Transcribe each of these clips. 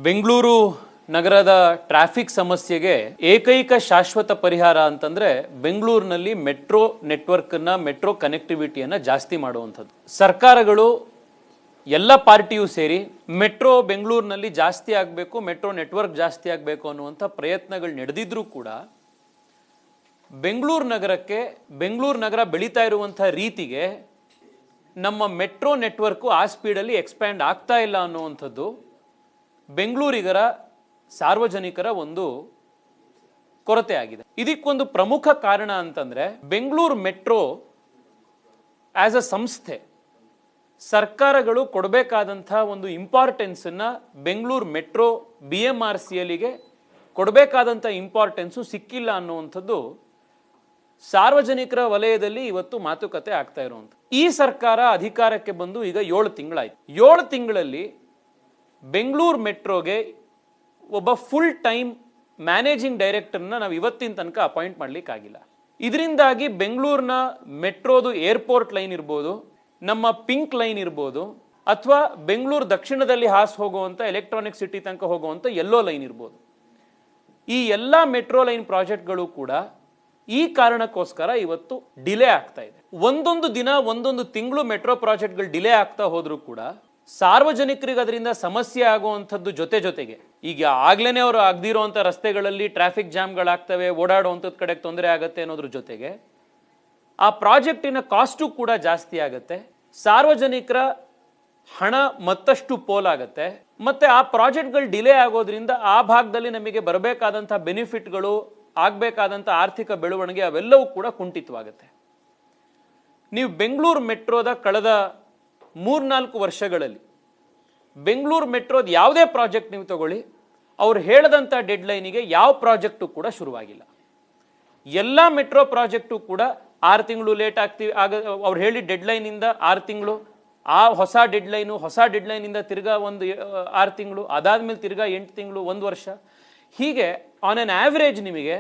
ಬೆಂಗಳೂರು ನಗರದ ಟ್ರಾಫಿಕ್ ಸಮಸ್ಯೆಗೆ ಏಕೈಕ ಶಾಶ್ವತ ಪರಿಹಾರ ಅಂತಂದ್ರೆ ಬೆಂಗಳೂರಿನಲ್ಲಿ ಮೆಟ್ರೋ ನೆಟ್ವರ್ಕ್ನ ಮೆಟ್ರೋ ಕನೆಕ್ಟಿವಿಟಿಯನ್ನ ಜಾಸ್ತಿ ಮಾಡುವಂಥದ್ದು. ಸರ್ಕಾರಗಳು ಎಲ್ಲ ಪಾರ್ಟಿಯೂ ಸೇರಿ ಮೆಟ್ರೋ ಬೆಂಗಳೂರಿನಲ್ಲಿ ಜಾಸ್ತಿ ಆಗಬೇಕು, ಮೆಟ್ರೋ ನೆಟ್ವರ್ಕ್ ಜಾಸ್ತಿ ಆಗಬೇಕು ಅನ್ನುವಂಥ ಪ್ರಯತ್ನಗಳು ನಡೆದಿದ್ರೂ ಕೂಡ ಬೆಂಗಳೂರು ನಗರ ಬೆಳೀತಾ ಇರುವಂಥ ರೀತಿಗೆ ನಮ್ಮ ಮೆಟ್ರೋ ನೆಟ್ವರ್ಕು ಆ ಸ್ಪೀಡಲ್ಲಿ ಎಕ್ಸ್ಪ್ಯಾಂಡ್ ಆಗ್ತಾ ಇಲ್ಲ ಅನ್ನುವಂಥದ್ದು ಬೆಂಗಳೂರಿಗರ ಸಾರ್ವಜನಿಕರ ಒಂದು ಕೊರತೆ ಆಗಿದೆ. ಇದಕ್ಕೊಂದು ಪ್ರಮುಖ ಕಾರಣ ಅಂತಂದ್ರೆ ಬೆಂಗಳೂರು ಮೆಟ್ರೋ ಆಸ್ ಅ ಸಂಸ್ಥೆ ಸರ್ಕಾರಗಳು ಕೊಡಬೇಕಾದಂಥ ಒಂದು ಇಂಪಾರ್ಟೆನ್ಸನ್ನ ಬೆಂಗಳೂರು ಮೆಟ್ರೋ BMRCLಗೆ ಕೊಡಬೇಕಾದಂಥ ಇಂಪಾರ್ಟೆನ್ಸು ಸಿಕ್ಕಿಲ್ಲ ಅನ್ನುವಂಥದ್ದು ಸಾರ್ವಜನಿಕರ ವಲಯದಲ್ಲಿ ಇವತ್ತು ಮಾತುಕತೆ ಆಗ್ತಾ ಇರುವಂಥ. ಈ ಸರ್ಕಾರ ಅಧಿಕಾರಕ್ಕೆ ಬಂದು ಈಗ 7 ತಿಂಗಳಾಯ್ತು. 7 ತಿಂಗಳಲ್ಲಿ ಬೆಂಗಳೂರು ಮೆಟ್ರೋಗೆ ಒಬ್ಬ ಫುಲ್ ಟೈಮ್ ಮ್ಯಾನೇಜಿಂಗ್ ಡೈರೆಕ್ಟರ್ನ ನಾವು ಇವತ್ತಿನ ತನಕ ಅಪಾಯಿಂಟ್ ಮಾಡಲಿಕ್ಕಾಗಿಲ್ಲ. ಇದರಿಂದಾಗಿ ಬೆಂಗಳೂರಿನ ಮೆಟ್ರೋದು ಏರ್ಪೋರ್ಟ್ ಲೈನ್ ಇರ್ಬೋದು, ನಮ್ಮ ಪಿಂಕ್ ಲೈನ್ ಇರ್ಬೋದು, ಅಥವಾ ಬೆಂಗಳೂರು ದಕ್ಷಿಣದಲ್ಲಿ ಹಾಸ್ ಹೋಗುವಂಥ ಎಲೆಕ್ಟ್ರಾನಿಕ್ ಸಿಟಿ ತನಕ ಹೋಗುವಂಥ ಯೆಲ್ಲೋ ಲೈನ್ ಇರ್ಬೋದು, ಈ ಎಲ್ಲ ಮೆಟ್ರೋ ಲೈನ್ ಪ್ರಾಜೆಕ್ಟ್ಗಳು ಕೂಡ ಈ ಕಾರಣಕ್ಕೋಸ್ಕರ ಇವತ್ತು ಡಿಲೇ ಆಗ್ತಾ ಇದೆ. ಒಂದೊಂದು ದಿನ ಒಂದೊಂದು ತಿಂಗಳು ಮೆಟ್ರೋ ಪ್ರಾಜೆಕ್ಟ್ಗಳು ಡಿಲೇ ಆಗ್ತಾ ಹೋದ್ರೂ ಕೂಡ ಸಾರ್ವಜನಿಕರಿಗೆ ಅದರಿಂದ ಸಮಸ್ಯೆ ಆಗುವಂಥದ್ದು ಜೊತೆಗೆ ಈಗ ಆಗ್ಲೇನೆ ಅವರು ಆಗದಿರುವಂಥ ರಸ್ತೆಗಳಲ್ಲಿ ಟ್ರಾಫಿಕ್ ಜಾಮ್ಗಳಾಗ್ತವೆ, ಓಡಾಡುವಂಥದ್ದು ಕಡೆಗೆ ತೊಂದರೆ ಆಗುತ್ತೆ ಅನ್ನೋದ್ರ ಜೊತೆಗೆ ಆ ಪ್ರಾಜೆಕ್ಟಿನ ಕಾಸ್ಟು ಕೂಡ ಜಾಸ್ತಿ ಆಗುತ್ತೆ, ಸಾರ್ವಜನಿಕರ ಹಣ ಮತ್ತಷ್ಟು ಪೋಲಾಗುತ್ತೆ, ಮತ್ತೆ ಆ ಪ್ರಾಜೆಕ್ಟ್ಗಳು ಡಿಲೇ ಆಗೋದ್ರಿಂದ ಆ ಭಾಗದಲ್ಲಿ ನಮಗೆ ಬರಬೇಕಾದಂಥ ಬೆನಿಫಿಟ್ಗಳು, ಆಗಬೇಕಾದಂಥ ಆರ್ಥಿಕ ಬೆಳವಣಿಗೆ ಅವೆಲ್ಲವೂ ಕೂಡ ಕುಂಠಿತವಾಗುತ್ತೆ. ನೀವು ಬೆಂಗಳೂರು ಮೆಟ್ರೋದ ಕಳೆದ 3-4 ವರ್ಷಗಳಲ್ಲಿ ಬೆಂಗಳೂರು ಮೆಟ್ರೋದ ಯಾವುದೇ ಪ್ರಾಜೆಕ್ಟ್ ನೀವು ತಗೊಳ್ಳಿ, ಅವ್ರು ಹೇಳಿದಂಥ ಡೆಡ್ಲೈನಿಗೆ ಯಾವ ಪ್ರಾಜೆಕ್ಟು ಕೂಡ ಶುರುವಾಗಿಲ್ಲ. ಎಲ್ಲ ಮೆಟ್ರೋ ಪ್ರಾಜೆಕ್ಟು ಕೂಡ 6 ತಿಂಗಳು ಲೇಟ್ ಆಗ್ತೀವಿ ಅವ್ರು ಹೇಳಿ ಡೆಡ್ಲೈನಿಂದ 6 ತಿಂಗಳು, ಆ ಹೊಸ ಡೆಡ್ಲೈನಿಂದ ತಿರ್ಗಾ ಒಂದು 6 ತಿಂಗಳು, ಅದಾದ್ಮೇಲೆ ತಿರ್ಗಾ 8 ತಿಂಗಳು, 1 ವರ್ಷ, ಹೀಗೆ ಆನ್ ಆನ್ ಆವ್ರೇಜ್ ನಿಮಗೆ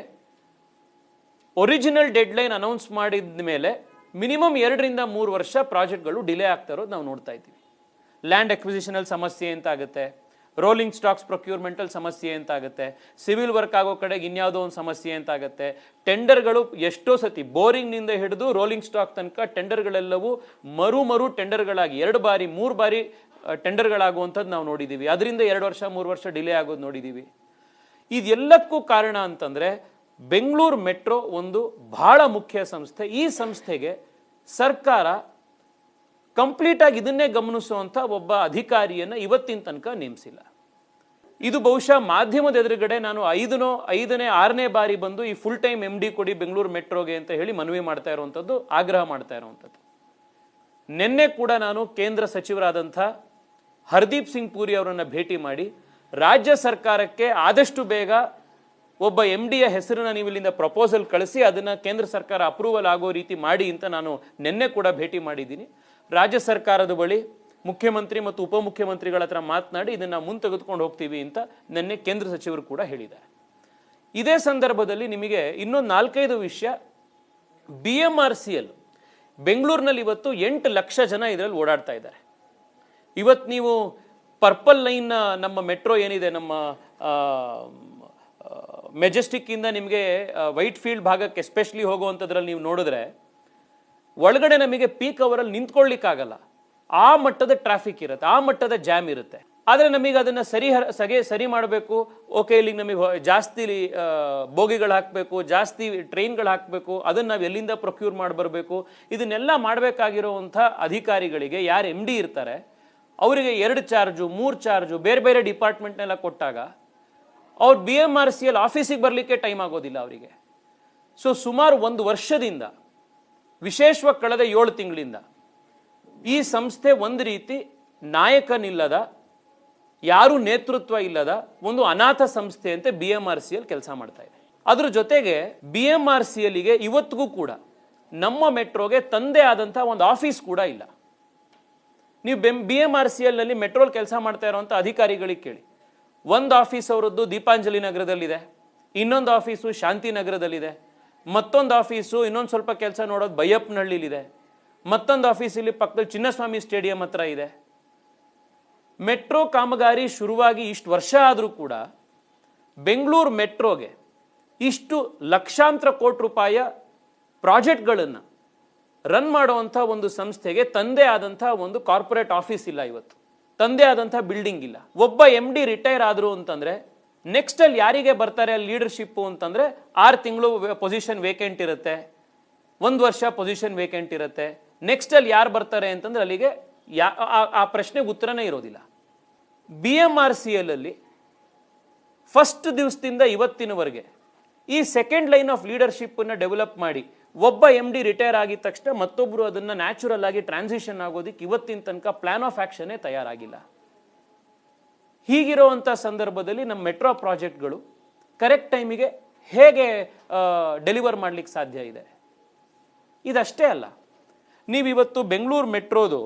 ಒರಿಜಿನಲ್ ಡೆಡ್ಲೈನ್ ಅನೌನ್ಸ್ ಮಾಡಿದ ಮೇಲೆ ಮಿನಿಮಮ್ 2-3 ವರ್ಷ ಪ್ರಾಜೆಕ್ಟ್ಗಳು ಡಿಲೇ ಆಗ್ತಾ ಇರೋದು ನಾವು ನೋಡ್ತಾ ಇದ್ದೀವಿ. ಲ್ಯಾಂಡ್ ಅಕ್ವಿಸಿಷನಲ್ ಸಮಸ್ಯೆ ಅಂತ ಆಗುತ್ತೆ, ರೋಲಿಂಗ್ ಸ್ಟಾಕ್ಸ್ ಪ್ರೊಕ್ಯೂರ್ಮೆಂಟಲ್ ಸಮಸ್ಯೆ ಅಂತ ಆಗುತ್ತೆ, ಸಿವಿಲ್ ವರ್ಕ್ ಆಗೋ ಕಡೆಗೆ ಇನ್ಯಾವುದೋ ಒಂದು ಸಮಸ್ಯೆ ಅಂತ ಆಗುತ್ತೆ, ಟೆಂಡರ್ಗಳು ಎಷ್ಟೋ ಸತಿ ಬೋರಿಂಗ್ನಿಂದ ಹಿಡಿದು ರೋಲಿಂಗ್ ಸ್ಟಾಕ್ ತನಕ ಟೆಂಡರ್ಗಳೆಲ್ಲವೂ ಮರು ಟೆಂಡರ್ಗಳಾಗಿ 2 ಬಾರಿ 3 ಬಾರಿ ಟೆಂಡರ್ಗಳಾಗುವಂಥದ್ದು ನಾವು ನೋಡಿದ್ದೀವಿ. ಅದರಿಂದ 2 ವರ್ಷ 3 ವರ್ಷ ಡಿಲೇ ಆಗೋದು ನೋಡಿದ್ದೀವಿ. ಇದೆಲ್ಲಕ್ಕೂ ಕಾರಣ ಅಂತಂದ್ರೆ ಬೆಂಗಳೂರು ಮೆಟ್ರೋ ಒಂದು ಬಹಳ ಮುಖ್ಯ ಸಂಸ್ಥೆ. ಈ ಸಂಸ್ಥೆಗೆ ಸರ್ಕಾರ ಕಂಪ್ಲೀಟ್ ಆಗಿ ಇದನ್ನೇ ಗಮನಿಸುವಂಥ ಒಬ್ಬ ಅಧಿಕಾರಿಯನ್ನ ಇವತ್ತಿನ ತನಕ ನೇಮಿಸಿಲ್ಲ. ಇದು ಬಹುಶಃ ಮಾಧ್ಯಮದ ಎದುರುಗಡೆ ನಾನು 5ನೇ 6ನೇ ಬಾರಿ ಬಂದು ಈ ಫುಲ್ ಟೈಮ್ MD ಕೊಡಿ ಬೆಂಗಳೂರು ಮೆಟ್ರೋಗೆ ಅಂತ ಹೇಳಿ ಮನವಿ ಮಾಡ್ತಾ ಇರುವಂಥದ್ದು, ಆಗ್ರಹ ಮಾಡ್ತಾ ಇರುವಂಥದ್ದು. ನಿನ್ನೆ ಕೂಡ ನಾನು ಕೇಂದ್ರ ಸಚಿವರಾದಂಥ ಹರ್ದೀಪ್ ಸಿಂಗ್ ಪೂರಿ ಅವರನ್ನ ಭೇಟಿ ಮಾಡಿ ರಾಜ್ಯ ಸರ್ಕಾರಕ್ಕೆ ಆದಷ್ಟು ಬೇಗ ಒಬ್ಬ MDಯ ಹೆಸರನ್ನ ನೀವು ಇಲ್ಲಿಂದ ಪ್ರಪೋಸಲ್ ಕಳಿಸಿ ಅದನ್ನ ಕೇಂದ್ರ ಸರ್ಕಾರ ಅಪ್ರೂವಲ್ ಆಗೋ ರೀತಿ ಮಾಡಿ ಅಂತ ನಾನು ನಿನ್ನೆ ಕೂಡ ಭೇಟಿ ಮಾಡಿದ್ದೀನಿ. ರಾಜ್ಯ ಸರ್ಕಾರದ ಬಳಿ ಮುಖ್ಯಮಂತ್ರಿ ಮತ್ತು ಉಪಮುಖ್ಯಮಂತ್ರಿಗಳ ಹತ್ರ ಮಾತನಾಡಿ ಇದನ್ನ ಮುಂದೆ ತೆಗೆದುಕೊಂಡು ಹೋಗ್ತೀವಿ ಅಂತ ನಿನ್ನೆ ಕೇಂದ್ರ ಸಚಿವರು ಕೂಡ ಹೇಳಿದ್ದಾರೆ. ಇದೇ ಸಂದರ್ಭದಲ್ಲಿ ನಿಮಗೆ ಇನ್ನೊಂದು 4-5 ವಿಷಯ. BMRCL ಬೆಂಗಳೂರಿನಲ್ಲಿ ಇವತ್ತು 8 ಲಕ್ಷ ಜನ ಇದರಲ್ಲಿ ಓಡಾಡ್ತಾ ಇದ್ದಾರೆ. ಇವತ್ತು ನೀವು ಪರ್ಪಲ್ ಲೈನ್ ನಮ್ಮ ಮೆಟ್ರೋ ಏನಿದೆ, ನಮ್ಮ ಮೆಜೆಸ್ಟಿಕ್ ಇಂದ ನಿಮಗೆ ವೈಟ್ ಫೀಲ್ಡ್ ಭಾಗಕ್ಕೆ ಎಸ್ಪೆಷಲಿ ಹೋಗುವಂಥದ್ರಲ್ಲಿ ನೀವು ನೋಡಿದ್ರೆ ಒಳಗಡೆ ನಮಗೆ ಪೀಕ್ ಅವರಲ್ಲಿ ನಿಂತ್ಕೊಳ್ಳಿಕ್ಕಾಗಲ್ಲ, ಆ ಮಟ್ಟದ ಟ್ರಾಫಿಕ್ ಇರುತ್ತೆ, ಆ ಮಟ್ಟದ ಜಾಮ್ ಇರುತ್ತೆ. ಆದರೆ ನಮಗೆ ಅದನ್ನು ಸರಿ ಮಾಡಬೇಕು, ಓಕೆ ಇಲ್ಲಿಗೆ ನಮಗೆ ಜಾಸ್ತಿ ಬೋಗಿಗಳು ಹಾಕಬೇಕು, ಜಾಸ್ತಿ ಟ್ರೈನ್ಗಳು ಹಾಕಬೇಕು, ಅದನ್ನು ನಾವು ಎಲ್ಲಿಂದ ಪ್ರೊಕ್ಯೂರ್ ಮಾಡಿ ಬರಬೇಕು, ಇದನ್ನೆಲ್ಲ ಮಾಡಬೇಕಾಗಿರುವಂಥ ಅಧಿಕಾರಿಗಳಿಗೆ ಯಾರು MD ಇರ್ತಾರೆ ಅವರಿಗೆ 2 ಚಾರ್ಜು 3 ಚಾರ್ಜು ಬೇರೆ ಬೇರೆ ಡಿಪಾರ್ಟ್ಮೆಂಟ್ನೆಲ್ಲ ಕೊಟ್ಟಾಗ ಅವ್ರು BMRCL ಆಫೀಸಿಗೆ ಬರಲಿಕ್ಕೆ ಟೈಮ್ ಆಗೋದಿಲ್ಲ ಅವರಿಗೆ. ಸೊ ಸುಮಾರು 1 ವರ್ಷದಿಂದ, ವಿಶೇಷವಾಗಿ ಕಳೆದ 7 ತಿಂಗಳಿಂದ ಈ ಸಂಸ್ಥೆ ಒಂದು ರೀತಿ ನಾಯಕನಿಲ್ಲದ, ಯಾರು ನೇತೃತ್ವ ಇಲ್ಲದ ಒಂದು ಅನಾಥ ಸಂಸ್ಥೆ ಅಂತ BMRCL ಕೆಲಸ ಮಾಡ್ತಾ ಇದೆ. ಅದ್ರ ಜೊತೆಗೆ BMRCLಗೆ ಇವತ್ತಿಗೂ ಕೂಡ ನಮ್ಮ ಮೆಟ್ರೋಗೆ ತಂದೆ ಆದಂಥ ಒಂದು ಆಫೀಸ್ ಕೂಡ ಇಲ್ಲ. ನೀವು BMRCLನಲ್ಲಿ ಮೆಟ್ರೋಲ್ ಕೆಲಸ ಮಾಡ್ತಾ ಇರುವಂಥ ಅಧಿಕಾರಿಗಳಿಗೆ ಕೇಳಿ, ಒಂದು ಆಫೀಸ್ ಅವರದ್ದು ದೀಪಾಂಜಲಿ ನಗರದಲ್ಲಿದೆ, ಇನ್ನೊಂದು ಆಫೀಸು ಶಾಂತಿನಗರದಲ್ಲಿದೆ, ಮತ್ತೊಂದು ಆಫೀಸು ಇನ್ನೊಂದು ಸ್ವಲ್ಪ ಕೆಲಸ ನೋಡೋದು ಬೈಯಪ್ಪನಹಳ್ಳಿಲಿದೆ, ಮತ್ತೊಂದು ಆಫೀಸ್ ಇಲ್ಲಿ ಪಕ್ಕದಲ್ಲಿ ಚಿನ್ನಸ್ವಾಮಿ ಸ್ಟೇಡಿಯಂ ಹತ್ರ ಇದೆ. ಮೆಟ್ರೋ ಕಾಮಗಾರಿ ಶುರುವಾಗಿ ಇಷ್ಟು ವರ್ಷ ಆದರೂ ಕೂಡ ಬೆಂಗಳೂರು ಮೆಟ್ರೋಗೆ ಇಷ್ಟು ಲಕ್ಷಾಂತರ ಕೋಟಿ ರೂಪಾಯಿ ಪ್ರಾಜೆಕ್ಟ್ಗಳನ್ನು ರನ್ ಮಾಡುವಂಥ ಒಂದು ಸಂಸ್ಥೆಗೆ ತಂದೆ ಆದಂಥ ಒಂದು ಕಾರ್ಪೊರೇಟ್ ಆಫೀಸ್ ಇಲ್ಲ, ಇವತ್ತು ತಂದೆ ಆದಂಥ ಬಿಲ್ಡಿಂಗ್ ಇಲ್ಲ. ಒಬ್ಬ MD ರಿಟೈರ್ ಆದರು ಅಂತಂದರೆ ನೆಕ್ಸ್ಟ್ ಅಲ್ಲಿ ಯಾರಿಗೆ ಬರ್ತಾರೆ ಲೀಡರ್ಶಿಪ್ಪು ಅಂತಂದರೆ 6 ತಿಂಗಳು ಪೊಸಿಷನ್ ವೇಕೆಂಟ್ ಇರುತ್ತೆ, 1 ವರ್ಷ ಪೊಸಿಷನ್ ವೇಕೆಂಟ್ ಇರುತ್ತೆ. ನೆಕ್ಸ್ಟ್ ಅಲ್ಲಿ ಯಾರು ಬರ್ತಾರೆ ಅಂತಂದ್ರೆ ಅಲ್ಲಿಗೆ ಆ ಪ್ರಶ್ನೆಗೆ ಉತ್ತರನೇ ಇರೋದಿಲ್ಲ. BMRCL ಅಲ್ಲಿ ಫಸ್ಟ್ ದಿವಸದಿಂದ ಇವತ್ತಿನವರೆಗೆ ಈ ಸೆಕೆಂಡ್ ಲೈನ್ ಆಫ್ ಲೀಡರ್ಶಿಪ್ ಅನ್ನು ಡೆವಲಪ್ ಮಾಡಿ ಒಬ್ಬ MD ರಿಟೈರ್ ಆಗಿದ ತಕ್ಷಣ ಮತ್ತೊಬ್ಬರು ಅದನ್ನು ನ್ಯಾಚುರಲ್ ಆಗಿ ಟ್ರಾನ್ಸಿಷನ್ ಆಗೋದಕ್ಕೆ ಇವತ್ತಿನ ತನಕ ಪ್ಲಾನ್ ಆಫ್ ಆಕ್ಷನ್ನೇ ತಯಾರಾಗಿಲ್ಲ. ಹೀಗಿರುವಂಥ ಸಂದರ್ಭದಲ್ಲಿ ನಮ್ಮ ಮೆಟ್ರೋ ಪ್ರಾಜೆಕ್ಟ್ಗಳು ಕರೆಕ್ಟ್ ಟೈಮಿಗೆ ಹೇಗೆ ಡೆಲಿವರ್ ಮಾಡಲಿಕ್ಕೆ ಸಾಧ್ಯ ಇದೆ? ಇದಷ್ಟೇ ಅಲ್ಲ, ನೀವಿವತ್ತು ಬೆಂಗಳೂರು ಮೆಟ್ರೋದು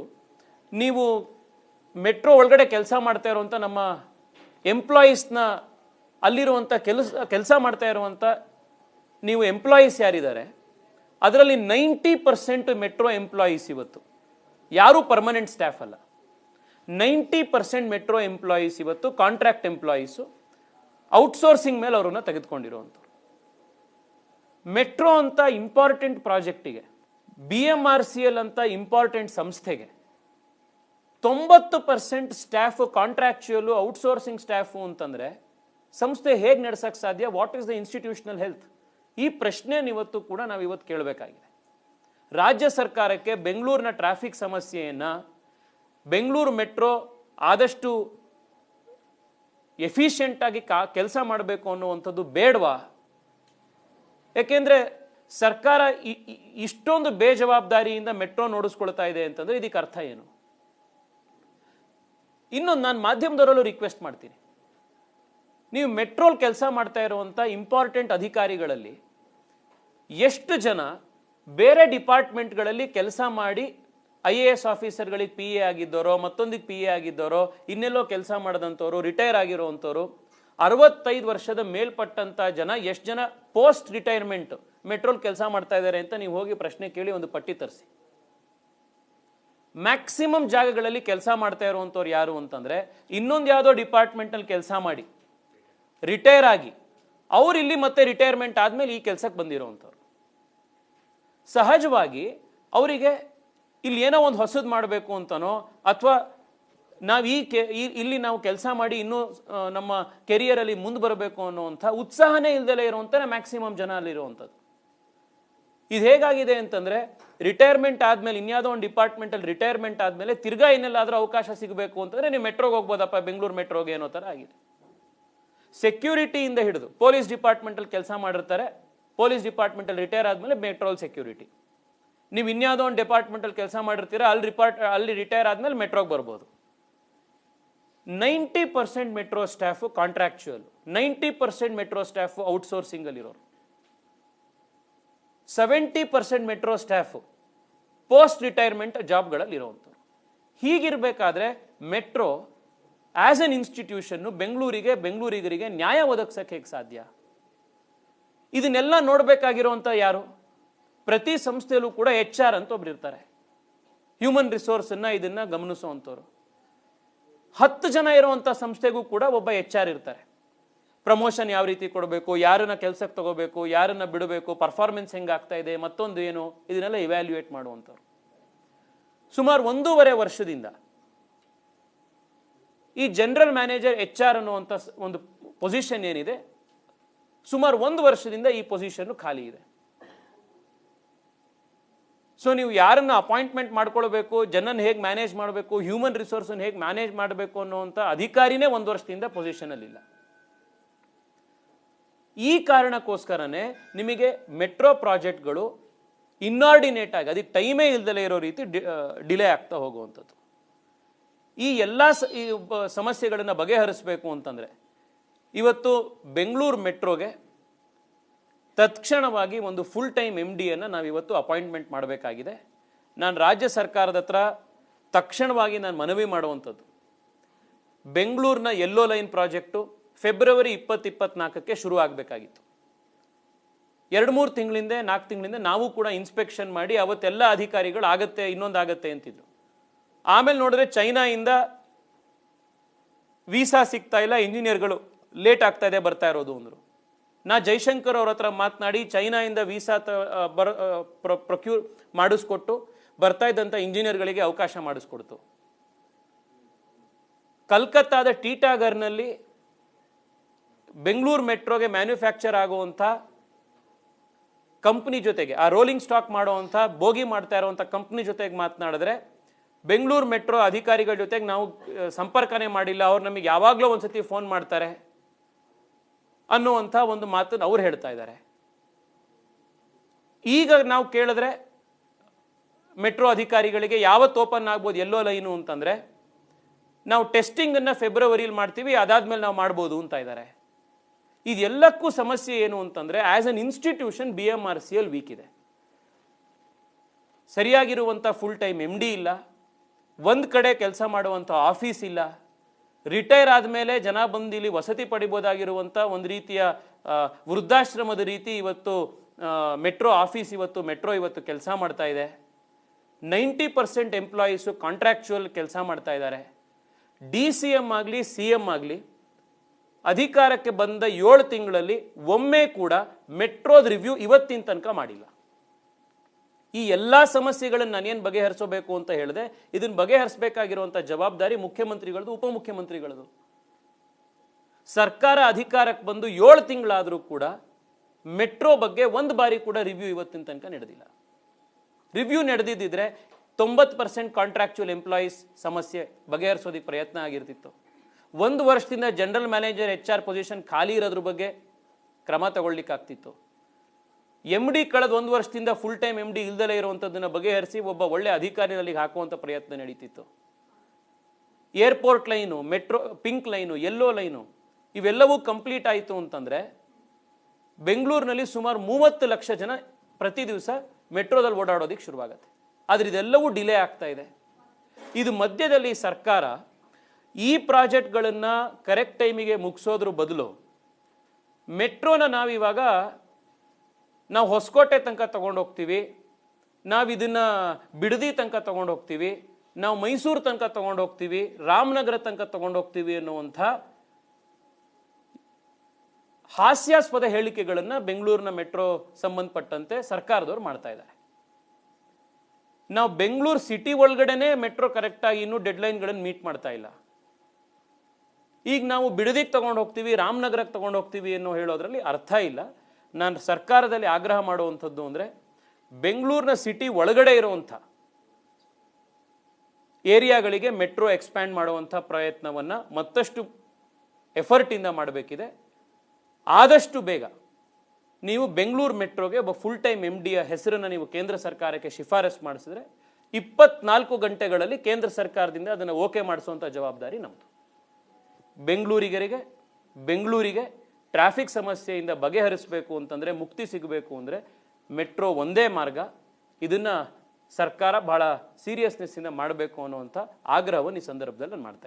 ನೀವು ಮೆಟ್ರೋ ಒಳಗಡೆ ಕೆಲಸ ಮಾಡ್ತಾ ಇರುವಂಥ ನಮ್ಮ ಎಂಪ್ಲಾಯೀಸ್ನ ಅಲ್ಲಿರುವಂಥ ಕೆಲಸ ಮಾಡ್ತಾ ಇರುವಂಥ ನೀವು ಎಂಪ್ಲಾಯೀಸ್ ಯಾರಿದ್ದಾರೆ ಅದರಲ್ಲಿ 90% ಮೆಟ್ರೋ ಎಂಪ್ಲಾಯೀಸ್ ಇವತ್ತು ಯಾರೂ ಪರ್ಮನೆಂಟ್ ಸ್ಟಾಫ್ ಅಲ್ಲ. 90% ಮೆಟ್ರೋ ಎಂಪ್ಲಾಯೀಸ್ ಇವತ್ತು ಕಾಂಟ್ರಾಕ್ಟ್ ಎಂಪ್ಲಾಯೀಸು, ಔಟ್ಸೋರ್ಸಿಂಗ್ ಮೇಲೆ ಅವರನ್ನು ತೆಗೆದುಕೊಂಡಿರುವಂಥವ್ರು. ಮೆಟ್ರೋ ಅಂತ ಇಂಪಾರ್ಟೆಂಟ್ ಪ್ರಾಜೆಕ್ಟಿಗೆ, BMRCL ಅಂತ ಇಂಪಾರ್ಟೆಂಟ್ ಸಂಸ್ಥೆಗೆ 90% ಸ್ಟಾಫ್ ಕಾಂಟ್ರಾಕ್ಚುಯಲು ಔಟ್ಸೋರ್ಸಿಂಗ್ ಸ್ಟಾಫು ಅಂತಂದರೆ ಸಂಸ್ಥೆ ಹೇಗೆ ನಡೆಸಕ್ಕೆ ಸಾಧ್ಯ? What is the institutional health? ಈ ಪ್ರಶ್ನೆ ಇವತ್ತು ಕೂಡ ನಾವು ಇವತ್ತು ಕೇಳಬೇಕಾಗಿದೆ. ರಾಜ್ಯ ಸರ್ಕಾರಕ್ಕೆ ಬೆಂಗಳೂರಿನ ಟ್ರಾಫಿಕ್ ಸಮಸ್ಯೆಯನ್ನು ಬೆಂಗಳೂರು ಮೆಟ್ರೋ ಆದಷ್ಟು ಎಫಿಷಿಯೆಂಟ್ ಆಗಿ ಕೆಲಸ ಮಾಡಬೇಕು ಅನ್ನುವಂಥದ್ದು ಬೇಡವಾ? ಯಾಕೆಂದರೆ ಸರ್ಕಾರ ಇಷ್ಟೊಂದು ಬೇಜವಾಬ್ದಾರಿಯಿಂದ ಮೆಟ್ರೋ ನೋಡಿಸ್ಕೊಳ್ತಾ ಇದೆ ಅಂತಂದರೆ ಇದಕ್ಕೆ ಅರ್ಥ ಏನು? ಇನ್ನೊಂದು ನಾನು ಮಾಧ್ಯಮದವರಲ್ಲೂ ರಿಕ್ವೆಸ್ಟ್ ಮಾಡ್ತೀನಿ, ನೀವು ಮೆಟ್ರೋಲ್ ಕೆಲಸ ಮಾಡ್ತಾ ಇರುವಂಥ ಇಂಪಾರ್ಟೆಂಟ್ ಅಧಿಕಾರಿಗಳಲ್ಲಿ ಎಷ್ಟು ಜನ ಬೇರೆ ಡಿಪಾರ್ಟ್ಮೆಂಟ್ಗಳಲ್ಲಿ ಕೆಲಸ ಮಾಡಿ IAS ಆಫೀಸರ್ಗಳಿಗೆ PA ಆಗಿದ್ದವರೋ, ಮತ್ತೊಂದಿಗೆ PA ಆಗಿದ್ದವರೋ, ಇನ್ನೆಲ್ಲೋ ಕೆಲಸ ಮಾಡಿದಂಥವ್ರು, ರಿಟೈರ್ ಆಗಿರುವಂಥವ್ರು, 65 ವರ್ಷದ ಮೇಲ್ಪಟ್ಟಂಥ ಜನ ಎಷ್ಟು ಜನ ಪೋಸ್ಟ್ ರಿಟೈರ್ಮೆಂಟ್ ಮೆಟ್ರೋಲ್ ಕೆಲಸ ಮಾಡ್ತಾ ಇದ್ದಾರೆ ಅಂತ ನೀವು ಹೋಗಿ ಪ್ರಶ್ನೆ ಕೇಳಿ ಒಂದು ಪಟ್ಟಿ ತರಿಸಿ. ಮ್ಯಾಕ್ಸಿಮಮ್ ಜಾಗಗಳಲ್ಲಿ ಕೆಲಸ ಮಾಡ್ತಾ ಇರುವಂಥವ್ರು ಯಾರು ಅಂತಂದರೆ ಇನ್ನೊಂದು ಯಾವುದೋ ಡಿಪಾರ್ಟ್ಮೆಂಟಲ್ಲಿ ಕೆಲಸ ಮಾಡಿ ರಿಟೈರ್ ಆಗಿ ಅವ್ರು ಇಲ್ಲಿ ಮತ್ತೆ ರಿಟೈರ್ಮೆಂಟ್ ಆದಮೇಲೆ ಈ ಕೆಲಸಕ್ಕೆ ಬಂದಿರೋವಂಥವ್ರು. ಸಹಜವಾಗಿ ಅವರಿಗೆ ಇಲ್ಲಿ ಏನೋ ಒಂದು ಹೊಸದು ಮಾಡಬೇಕು ಅಂತನೋ ಅಥವಾ ನಾವು ಇಲ್ಲಿ ನಾವು ಕೆಲಸ ಮಾಡಿ ಇನ್ನೂ ನಮ್ಮ ಕೆರಿಯರಲ್ಲಿ ಮುಂದೆ ಬರಬೇಕು ಅನ್ನೋವಂಥ ಉತ್ಸಾಹನೇ ಇಲ್ದಲೇ ಇರುವಂಥ ಮ್ಯಾಕ್ಸಿಮಮ್ ಜನ ಅಲ್ಲಿರುವಂಥದ್ದು. ಇದು ಹೇಗಾಗಿದೆ ಅಂತಂದರೆ ರಿಟೈರ್ಮೆಂಟ್ ಆದಮೇಲೆ ಇನ್ಯಾವುದೋ ಒಂದು ಡಿಪಾರ್ಟ್ಮೆಂಟಲ್ಲಿ ರಿಟೈರ್ಮೆಂಟ್ ಆದಮೇಲೆ ತಿರ್ಗಾ ಇನ್ನೆಲ್ಲಾದರೂ ಅವಕಾಶ ಸಿಗಬೇಕು ಅಂತಂದರೆ ನೀವು ಮೆಟ್ರೋಗೆ ಹೋಗ್ಬೋದಪ್ಪ, ಬೆಂಗಳೂರು ಮೆಟ್ರೋಗೆ ಅನ್ನೋ ಥರ ಆಗಿದೆ. ಸೆಕ್ಯೂರಿಟಿಯಿಂದ ಹಿಡಿದು ಪೊಲೀಸ್ ಡಿಪಾರ್ಟ್ಮೆಂಟಲ್ಲಿ ಕೆಲಸ ಮಾಡಿರ್ತಾರೆ, ಪೊಲೀಸ್ ಡಿಪಾರ್ಟ್ಮೆಂಟಲ್ಲಿ ರಿಟೈರ್ ಆದಮೇಲೆ ಮೆಟ್ರೋಲ್ ಸೆಕ್ಯೂರಿಟಿ. ನೀವು ಇನ್ಯಾವುದೋ ಒಂದು ಡಿಪಾರ್ಟ್ಮೆಂಟಲ್ಲಿ ಕೆಲಸ ಮಾಡಿರ್ತೀರ, ಅಲ್ಲಿ ರಿಟೈರ್ ಆದಮೇಲೆ ಮೆಟ್ರೋಗೆ ಬರ್ಬೋದು. 90% metro staff contractual, 90% metro staff ಔಟ್ಸೋರ್ಸಿಂಗಲ್ಲಿರೋರು, 70% ಮೆಟ್ರೋ ಸ್ಟಾಫು ಪೋಸ್ಟ್ ರಿಟೈರ್ಮೆಂಟ್ ಜಾಬ್ಗಳಲ್ಲಿರುವಂಥವ್ರು. ಹೀಗಿರಬೇಕಾದ್ರೆ ಮೆಟ್ರೋ ಆಸ್ ಎನ್ ಇನ್ಸ್ಟಿಟ್ಯೂಷನ್ನು ಬೆಂಗಳೂರಿಗರಿಗೆ ನ್ಯಾಯ ಒದಗಿಸಕ್ಕೆ ಹೇಗೆ ಸಾಧ್ಯ? ಇದನ್ನೆಲ್ಲ ನೋಡಬೇಕಾಗಿರುವಂಥ ಯಾರು? ಪ್ರತಿ ಸಂಸ್ಥೆಯಲ್ಲೂ ಕೂಡ HR ಅಂತ ಒಬ್ರು ಇರ್ತಾರೆ, ಹ್ಯೂಮನ್ ರಿಸೋರ್ಸನ್ನು ಇದನ್ನು ಗಮನಿಸುವಂಥವ್ರು. 10 ಜನ ಇರುವಂಥ ಸಂಸ್ಥೆಗೂ ಕೂಡ ಒಬ್ಬ HR ಇರ್ತಾರೆ. ಪ್ರಮೋಷನ್ ಯಾವ ರೀತಿ ಕೊಡಬೇಕು, ಯಾರನ್ನ ಕೆಲಸಕ್ಕೆ ತಗೋಬೇಕು, ಯಾರನ್ನ ಬಿಡಬೇಕು, ಪರ್ಫಾರ್ಮೆನ್ಸ್ ಹೆಂಗಾಗ್ತಾ ಇದೆ, ಮತ್ತೊಂದು ಏನು, ಇದನ್ನೆಲ್ಲ ಇವ್ಯಾಲ್ಯೂಯೇಟ್ ಮಾಡುವಂಥವ್ರು. ಸುಮಾರು 1.5 ವರ್ಷದಿಂದ ಈ ಜನರಲ್ ಮ್ಯಾನೇಜರ್ HR ಅನ್ನುವಂಥ ಒಂದು ಪೊಸಿಷನ್ ಏನಿದೆ, ಸುಮಾರು 1 ವರ್ಷದಿಂದ ಈ ಪೊಸಿಷನ್ ಖಾಲಿ ಇದೆ. ಸೊ ನೀವು ಯಾರನ್ನ ಅಪಾಯಿಂಟ್ಮೆಂಟ್ ಮಾಡ್ಕೊಳ್ಬೇಕು, ಜನನ ಹೇಗೆ ಮ್ಯಾನೇಜ್ ಮಾಡಬೇಕು, ಹ್ಯೂಮನ್ ರಿಸೋರ್ಸನ್ನು ಹೇಗೆ ಮ್ಯಾನೇಜ್ ಮಾಡಬೇಕು ಅನ್ನುವಂಥ ಅಧಿಕಾರಿನೇ 1 ವರ್ಷದಿಂದ ಪೊಸಿಷನಲ್ಲಿಲ್ಲ. ಈ ಕಾರಣಕ್ಕೋಸ್ಕರನೇ ನಿಮಗೆ ಮೆಟ್ರೋ ಪ್ರಾಜೆಕ್ಟ್ಗಳು ಇನ್ನಾರ್ಡಿನೇಟ್ ಆಗಿ ಅದಕ್ಕೆ ಟೈಮೇ ಇಲ್ದಲೇ ಇರೋ ರೀತಿ ಡಿಲೇ ಆಗ್ತಾ ಹೋಗುವಂಥದ್ದು. ಈ ಎಲ್ಲ ಸಮಸ್ಯೆಗಳನ್ನು ಬಗೆಹರಿಸಬೇಕು ಅಂತಂದರೆ ಇವತ್ತು ಬೆಂಗಳೂರು ಮೆಟ್ರೋಗೆ ತತ್ಕ್ಷಣವಾಗಿ ಒಂದು ಫುಲ್ ಟೈಮ್ MDಯನ್ನು ನಾವಿವತ್ತು ಅಪಾಯಿಂಟ್ಮೆಂಟ್ ಮಾಡಬೇಕಾಗಿದೆ. ನಾನು ರಾಜ್ಯ ಸರ್ಕಾರದ ಹತ್ರ ತಕ್ಷಣವಾಗಿ ನಾನು ಮನವಿ ಮಾಡುವಂಥದ್ದು, ಬೆಂಗಳೂರಿನ ಯೆಲ್ಲೋ ಲೈನ್ ಪ್ರಾಜೆಕ್ಟು ಫೆಬ್ರವರಿ 2024ಕ್ಕೆ ಶುರು ಆಗಬೇಕಾಗಿತ್ತು. 2-3 ತಿಂಗಳಿಂದ 4 ತಿಂಗಳಿಂದ ನಾವು ಕೂಡ ಇನ್ಸ್ಪೆಕ್ಷನ್ ಮಾಡಿ ಅವತ್ತೆಲ್ಲ ಅಧಿಕಾರಿಗಳು ಆಗತ್ತೆ ಇನ್ನೊಂದು ಆಗತ್ತೆ ಅಂತಿದ್ರು. ಆಮೇಲೆ ನೋಡಿದ್ರೆ ಚೈನಾಯಿಂದ ವೀಸಾ ಸಿಗ್ತಾ ಇಲ್ಲ, ಇಂಜಿನಿಯರ್ಗಳು ಲೇಟ್ ಆಗ್ತಾ ಇದೆ ಬರ್ತಾ ಇರೋದು ಅಂದರು. ನಾ ಜೈಶಂಕರ್ ಅವ್ರ ಹತ್ರ ಮಾತನಾಡಿ ಚೈನಾಯಿಂದ ವೀಸಾ ಪ್ರೊಕ್ಯೂರ್ ಮಾಡಿಸ್ಕೊಟ್ಟು ಬರ್ತಾ ಇದ್ದಂಥ ಇಂಜಿನಿಯರ್ಗಳಿಗೆ ಅವಕಾಶ ಮಾಡಿಸ್ಕೊಡ್ತು. ಕಲ್ಕತ್ತಾದ ಟೀಟಾಗರ್ನಲ್ಲಿ ಬೆಂಗಳೂರು ಮೆಟ್ರೋಗೆ ಮ್ಯಾನುಫ್ಯಾಕ್ಚರ್ ಆಗುವಂಥ ಕಂಪ್ನಿ ಜೊತೆಗೆ, ಆ ರೋಲಿಂಗ್ ಸ್ಟಾಕ್ ಮಾಡುವಂಥ ಬೋಗಿ ಮಾಡ್ತಾ ಇರುವಂಥ ಕಂಪ್ನಿ ಜೊತೆಗೆ ಮಾತನಾಡಿದ್ರೆ, ಬೆಂಗಳೂರು ಮೆಟ್ರೋ ಅಧಿಕಾರಿಗಳ ಜೊತೆಗೆ ನಾವು ಸಂಪರ್ಕನೇ ಮಾಡಿಲ್ಲ, ಅವ್ರು ನಮಗೆ ಯಾವಾಗಲೂ ಒಂದ್ಸತಿ ಫೋನ್ ಮಾಡ್ತಾರೆ ಅನ್ನುವಂಥ ಒಂದು ಮಾತನ್ನು ಅವ್ರು ಹೇಳ್ತಾ ಇದ್ದಾರೆ. ಈಗ ನಾವು ಕೇಳಿದ್ರೆ ಮೆಟ್ರೋ ಅಧಿಕಾರಿಗಳಿಗೆ ಯಾವತ್ತು ಓಪನ್ ಆಗ್ಬೋದು ಎಲ್ಲೋ ಲೈನು ಅಂತಂದ್ರೆ, ನಾವು ಟೆಸ್ಟಿಂಗನ್ನು ಫೆಬ್ರವರಿಲಿ ಮಾಡ್ತೀವಿ, ಅದಾದ್ಮೇಲೆ ನಾವು ಮಾಡ್ಬೋದು ಅಂತ ಇದ್ದಾರೆ. ಇದೆಲ್ಲಕ್ಕೂ ಸಮಸ್ಯೆ ಏನು ಅಂತಂದ್ರೆ, as an institution BMRCL weak ಇದೆ. ಸರಿಯಾಗಿರುವಂಥ ಫುಲ್ ಟೈಮ್ MD ಇಲ್ಲ, ಒಂದು ಕಡೆ ಕೆಲಸ ಮಾಡುವಂಥ ಆಫೀಸ್ ಇಲ್ಲ, ರಿಟೈರ್ ಆದಮೇಲೆ ಜನ ಬಂದು ಇಲ್ಲಿ ವಸತಿ ಪಡಿಬೋದಾಗಿರುವಂಥ ಒಂದು ರೀತಿಯ ವೃದ್ಧಾಶ್ರಮದ ರೀತಿ ಇವತ್ತು ಮೆಟ್ರೋ ಆಫೀಸ್ ಮೆಟ್ರೋ ಇವತ್ತು ಕೆಲಸ ಮಾಡ್ತಾ ಇದೆ. 90% ಎಂಪ್ಲಾಯೀಸು ಕಾಂಟ್ರಾಕ್ಚುಯಲ್ ಕೆಲಸ ಮಾಡ್ತಾ ಇದ್ದಾರೆ. DCM ಆಗಲಿ CM ಆಗಲಿ ಅಧಿಕಾರಕ್ಕೆ ಬಂದ 7 ತಿಂಗಳಲ್ಲಿ ಒಮ್ಮೆ ಕೂಡ ಮೆಟ್ರೋದ ರಿವ್ಯೂ ಇವತ್ತಿನ ತನಕ ಮಾಡಿಲ್ಲ. ಈ ಎಲ್ಲ ಸಮಸ್ಯೆಗಳನ್ನು ನಾನೇನು ಬಗೆಹರಿಸಬೇಕು ಅಂತ ಹೇಳಿದೆ, ಇದನ್ನು ಬಗೆಹರಿಸಬೇಕಾಗಿರುವಂಥ ಜವಾಬ್ದಾರಿ ಮುಖ್ಯಮಂತ್ರಿಗಳದು, ಉಪಮುಖ್ಯಮಂತ್ರಿಗಳದು. ಸರ್ಕಾರ ಅಧಿಕಾರಕ್ಕೆ ಬಂದು 7 ತಿಂಗಳಾದರೂ ಕೂಡ ಮೆಟ್ರೋ ಬಗ್ಗೆ ಒಂದು ಬಾರಿ ಕೂಡ ರಿವ್ಯೂ ಇವತ್ತಿನ ತನಕ ನಡೆದಿಲ್ಲ. ರಿವ್ಯೂ ನಡೆದಿದ್ದರೆ 90% ಕಾಂಟ್ರಾಕ್ಚುಯಲ್ ಎಂಪ್ಲಾಯೀಸ್ ಸಮಸ್ಯೆ ಬಗೆಹರಿಸೋದಕ್ಕೆ ಪ್ರಯತ್ನ ಆಗಿರ್ತಿತ್ತು. 1 ವರ್ಷದಿಂದ ಜನರಲ್ ಮ್ಯಾನೇಜರ್ HR ಪೊಸಿಷನ್ ಖಾಲಿ ಇರೋದ್ರ ಬಗ್ಗೆ ಕ್ರಮ ತಗೊಳ್ಳಿಕ್ಕಾಗ್ತಿತ್ತು. MD ಕಳೆದ 1 ವರ್ಷದಿಂದ ಫುಲ್ ಟೈಮ್ MD ಇಲ್ದಲೇ ಇರುವಂಥದ್ದನ್ನು ಬಗೆಹರಿಸಿ ಒಬ್ಬ ಒಳ್ಳೆ ಅಧಿಕಾರಿನಲ್ಲಿ ಹಾಕುವಂಥ ಪ್ರಯತ್ನ ನಡೀತಿತ್ತು. Airport line, metro pink line, yellow line ಇವೆಲ್ಲವೂ ಕಂಪ್ಲೀಟ್ ಆಯಿತು ಅಂತಂದರೆ ಬೆಂಗಳೂರಿನಲ್ಲಿ ಸುಮಾರು 30 ಲಕ್ಷ ಜನ ಪ್ರತಿ ದಿವಸ ಮೆಟ್ರೋದಲ್ಲಿ ಓಡಾಡೋದಕ್ಕೆ ಶುರುವಾಗುತ್ತೆ. ಆದರೆ ಇದೆಲ್ಲವೂ ಡಿಲೇ ಆಗ್ತಾ ಇದೆ. ಇದು ಮಧ್ಯದಲ್ಲಿ ಸರ್ಕಾರ ಈ ಪ್ರಾಜೆಕ್ಟ್ಗಳನ್ನು ಕರೆಕ್ಟ್ ಟೈಮಿಗೆ ಮುಗಿಸೋದ್ರ ಬದಲು ಮೆಟ್ರೋನ ನಾವು ಹೊಸಕೋಟೆ ತನಕ ತಗೊಂಡು ಹೋಗ್ತೀವಿ, ನಾವು ಇದನ್ನು ಬಿಡದಿ ತನಕ ತಗೊಂಡು ಹೋಗ್ತೀವಿ, ನಾವು ಮೈಸೂರು ತನಕ ತಗೊಂಡು ಹೋಗ್ತೀವಿ, ರಾಮನಗರ ತನಕ ತಗೊಂಡು ಹೋಗ್ತೀವಿ ಅನ್ನುವಂಥ ಹಾಸ್ಯಾಸ್ಪದ ಹೇಳಿಕೆಗಳನ್ನು ಬೆಂಗಳೂರಿನ ಮೆಟ್ರೋ ಸಂಬಂಧಪಟ್ಟಂತೆ ಸರ್ಕಾರದವ್ರು ಮಾಡ್ತಾ ಇದ್ದಾರೆ. ನಾವು ಬೆಂಗಳೂರು ಸಿಟಿ ಒಳಗಡೆನೆ ಮೆಟ್ರೋ ಕರೆಕ್ಟಾಗಿ ಇನ್ನೂ ಡೆಡ್ಲೈನ್ಗಳನ್ನು ಮೀಟ್ ಮಾಡ್ತಾ ಇಲ್ಲ. ಈಗ ನಾವು ಬಿಡದಿಗೆ ತಗೊಂಡು ಹೋಗ್ತೀವಿ, ರಾಮನಗರಕ್ಕೆ ತಗೊಂಡು ಹೋಗ್ತೀವಿ ಅನ್ನೋ ಹೇಳೋದ್ರಲ್ಲಿ ಅರ್ಥ ಇಲ್ಲ. ನಾನು ಸರ್ಕಾರದಲ್ಲಿ ಆಗ್ರಹ ಮಾಡುವಂಥದ್ದು ಅಂದರೆ, ಬೆಂಗಳೂರಿನ ಸಿಟಿ ಒಳಗಡೆ ಇರುವಂಥ ಏರಿಯಾಗಳಿಗೆ ಮೆಟ್ರೋ ಎಕ್ಸ್ಪ್ಯಾಂಡ್ ಮಾಡುವಂಥ ಪ್ರಯತ್ನವನ್ನು ಮತ್ತಷ್ಟು ಎಫರ್ಟಿಂದ ಮಾಡಬೇಕಿದೆ. ಆದಷ್ಟು ಬೇಗ ನೀವು ಬೆಂಗಳೂರು ಮೆಟ್ರೋಗೆ ಒಬ್ಬ ಫುಲ್ ಟೈಮ್ MDಯ ಹೆಸರನ್ನು ನೀವು ಕೇಂದ್ರ ಸರ್ಕಾರಕ್ಕೆ ಶಿಫಾರಸು ಮಾಡಿಸಿದ್ರೆ 24 ಗಂಟೆಗಳಲ್ಲಿ ಕೇಂದ್ರ ಸರ್ಕಾರದಿಂದ ಅದನ್ನು ಓಕೆ ಮಾಡಿಸುವಂಥ ಜವಾಬ್ದಾರಿ ನಮ್ಮದು. ಬೆಂಗಳೂರಿಗೆ ಟ್ರಾಫಿಕ್ ಸಮಸ್ಯೆಯಿಂದ ಬಗೆಹರಿಸಬೇಕು ಅಂತಂದರೆ, ಮುಕ್ತಿ ಸಿಗಬೇಕು ಅಂದರೆ ಮೆಟ್ರೋ ಒಂದೇ ಮಾರ್ಗ. ಇದನ್ನು ಸರ್ಕಾರ ಬಹಳ ಸೀರಿಯಸ್ನೆಸ್ಸಿಂದ ಮಾಡಬೇಕು ಅನ್ನುವಂಥ ಆಗ್ರಹವನ್ನು ಈ ಸಂದರ್ಭದಲ್ಲಿ ನಾನು ಮಾಡ್ತಾ ಇದ್ದೀನಿ.